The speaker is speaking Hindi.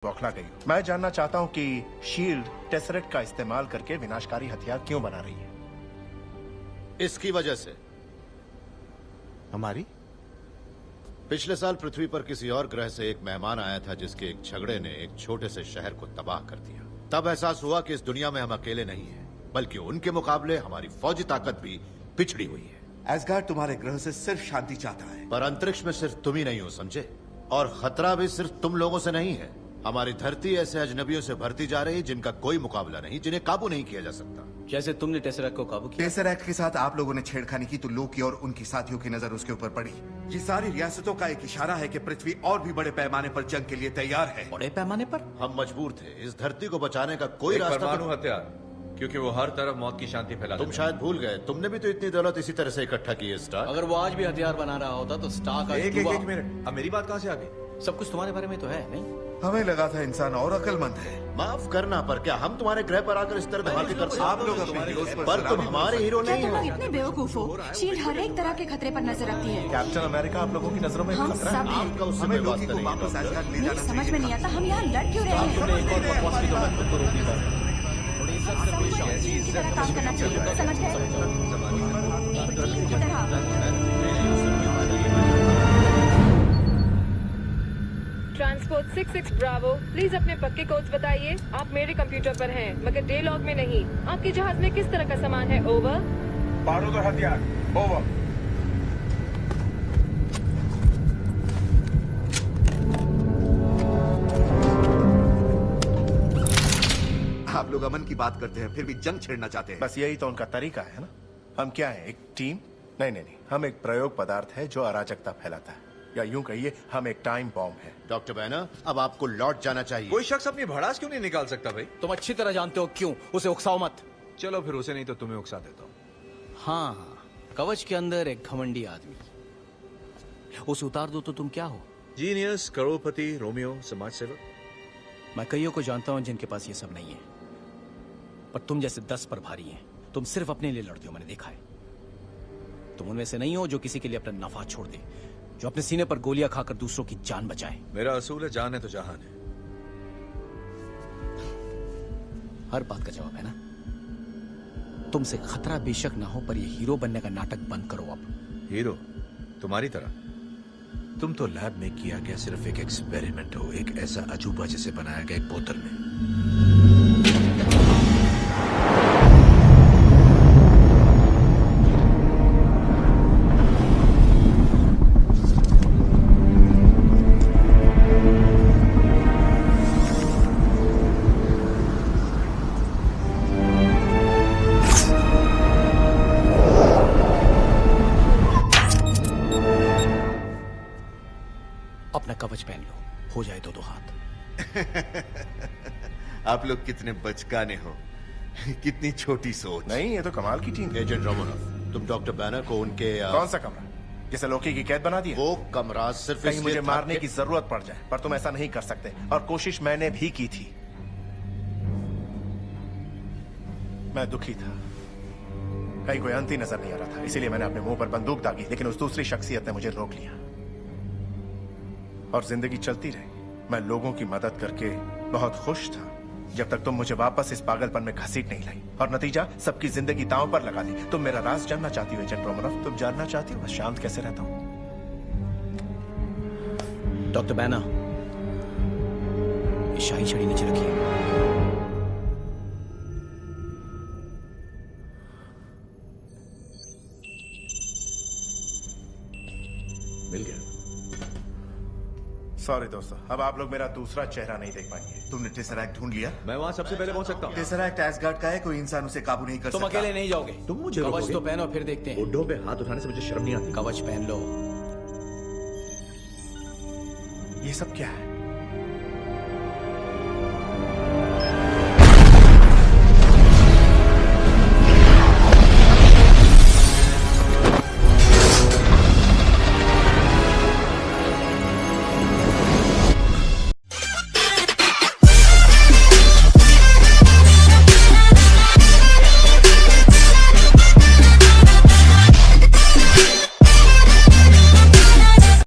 बौखला गई हूँ। मैं जानना चाहता हूँ कि शील्ड टेसरेट का इस्तेमाल करके विनाशकारी हथियार क्यों बना रही है। इसकी वजह से हमारी पिछले साल पृथ्वी पर किसी और ग्रह से एक मेहमान आया था जिसके एक झगड़े ने एक छोटे से शहर को तबाह कर दिया। तब एहसास हुआ कि इस दुनिया में हम अकेले नहीं हैं, बल्कि उनके मुकाबले हमारी फौजी ताकत भी पिछड़ी हुई है। एसगार्ड तुम्हारे ग्रह से सिर्फ शांति चाहता है, पर अंतरिक्ष में सिर्फ तुम ही नहीं हो, समझे? और खतरा भी सिर्फ तुम लोगों से नहीं है। हमारी धरती ऐसे अजनबियों से भरती जा रही जिनका कोई मुकाबला नहीं, जिन्हें काबू नहीं किया जा सकता। जैसे तुमने टेसरैक्ट को काबू किया। टेसरैक्ट के साथ आप लोगों ने छेड़खानी की तो लोकी और उनकी साथियों की नजर उसके ऊपर पड़ी। ये सारी रियासतों का एक इशारा है कि पृथ्वी और भी बड़े पैमाने पर जंग के लिए तैयार है। बड़े पैमाने पर? हम मजबूर थे। इस धरती को बचाने का कोई रास्ता परमाणु हथियार, क्योंकि वो हर तरफ मौत की शांति फैलाता तुम शायद भूल गए, तुमने भी तो इतनी दौलत इसी तरह से इकट्ठा की है स्टार। अगर वो आज भी हथियार बना रहा होता तो स्टार एक मिनट, अब मेरी बात कहाँ से आ गई? सब कुछ तुम्हारे बारे में तो है नहीं? हमें लगा था इंसान और अक्लमंद है। माफ करना, पर क्या हम तुम्हारे ग्रह पर आकर इस तरह धमाके कर सकते? आप लोग अपने हीरोज पर तुम हमारे हीरो क्या नहीं तुम लोग हो। इतने बेवकूफ हो? शील्ड हर एक तरह के खतरे पर नजर रखती है। कैप्टन अमेरिका आप लोगों की नजरों में हम खतरा है? सब हैं। आपका उससे हमें कोई लोकी वास्ता को नहीं है, वापस डॉक्टर। एसगार्ड ले मेरी जाना समझ में चाहिए। नहीं आता हम यहाँ लड़ क्यों रहे हैं? सबको एक टीम की तरह काम करना चाहिए, समझ गए? एक टीम की तरह। ट्रांसपोर्ट 66 ब्रावो, प्लीज अपने पक्के कोड्स बताइए। आप मेरे कंप्यूटर पर हैं, मगर डे लॉग में नहीं। आपके जहाज में किस तरह का सामान है? ओवर। बारूद और हथियार, ओवर। आप लोग अमन की बात करते हैं, फिर भी जंग छेड़ना चाहते हैं। बस यही तो उनका तरीका है ना। हम क्या है, एक टीम? नहीं नहीं नहीं, हम एक प्रयोग पदार्थ है जो अराजकता फैलाता है, या यूं कहिए हम एक टाइम बॉम्ब है। डॉक्टर बैनर, अब आपको लौट जाना चाहिए। कोई शख्स अपनी भड़ास क्यों नहीं निकाल सकता भाई? तुम अच्छी तरह जानते हो क्यों। उसे उकसाओ मत। चलो फिर उसे नहीं तो तुम्हें उकसा देता हूँ। हाँ, कवच के अंदर एक घमंडी आदमी, उसे उतार दो तो तुम क्या हो? जीनियस, करोड़पति, रोमियो, समाज सेवक। मैं कईयों को जानता हूं जिनके पास ये सब नहीं है, पर तुम जैसे 10 पर भारी हैं। तुम सिर्फ अपने लिए लड़ते हो, मैंने देखा है। तुम उनमें से नहीं हो जो किसी के लिए अपना नफा छोड़ दे, जो अपने सीने पर गोलियां खाकर दूसरों की जान बचाए। मेरा असूल है, जान है तो जहान है। हर बात का जवाब है ना। तुमसे खतरा बेशक ना हो, पर ये हीरो बनने का नाटक बंद करो अब। हीरो तुम्हारी तरह? तुम तो लैब में किया गया सिर्फ एक एक्सपेरिमेंट हो, एक ऐसा अजूबा जिसे बनाया गया एक बोतल में। अपना कवच पहन लो, हो जाए दो हाथ। आप लोग कितने बचकाने हो, कितनी छोटी सोच। नहीं, ये तो कमाल की टीम है। एजेंट रोमनोव, तुम डॉक्टर बैनर को उनके कौन सा कमरा जिसे लोकी की कैद बना दिया? वो कमरा सिर्फ कहीं इसलिए मुझे था मारने कि- की जरूरत पड़ जाए, पर तुम ऐसा नहीं कर सकते, और कोशिश मैंने भी की थी। मैं दुखी था, कहीं कोई अंत ही नजर नहीं आ रहा था, इसीलिए मैंने अपने मुंह पर बंदूक दागी, लेकिन उस दूसरी शख्सियत ने मुझे रोक लिया और जिंदगी चलती रही। मैं लोगों की मदद करके बहुत खुश था, जब तक तुम मुझे वापस इस पागलपन में घसीट नहीं लाई, और नतीजा सबकी जिंदगी दांव पर लगा दी। तुम मेरा राज जानना चाहती हो एजेंट रोमनोव? तुम जानना चाहती हो मैं शांत कैसे रहता हूं? डॉक्टर बैनर, ये शाही छड़ी नीचे रखिए। मिल गया। सॉरी दोस्तों, अब आप लोग मेरा दूसरा चेहरा नहीं देख पाएंगे। तुमने टेसरैक्ट ढूंढ लिया? मैं वहां सबसे पहले पहुंच सकता हूँ। टेसरैक्ट एसगार्ड का है, कोई इंसान उसे काबू नहीं कर तुम सकता। अकेले नहीं जाओगे। तुम मुझे कवच रोकोगे? तो पहनो, फिर देखते हैं। बुड्ढों पे हाथ उठाने से मुझे शर्म नहीं आती। कवच पहन लो। ये सब क्या है?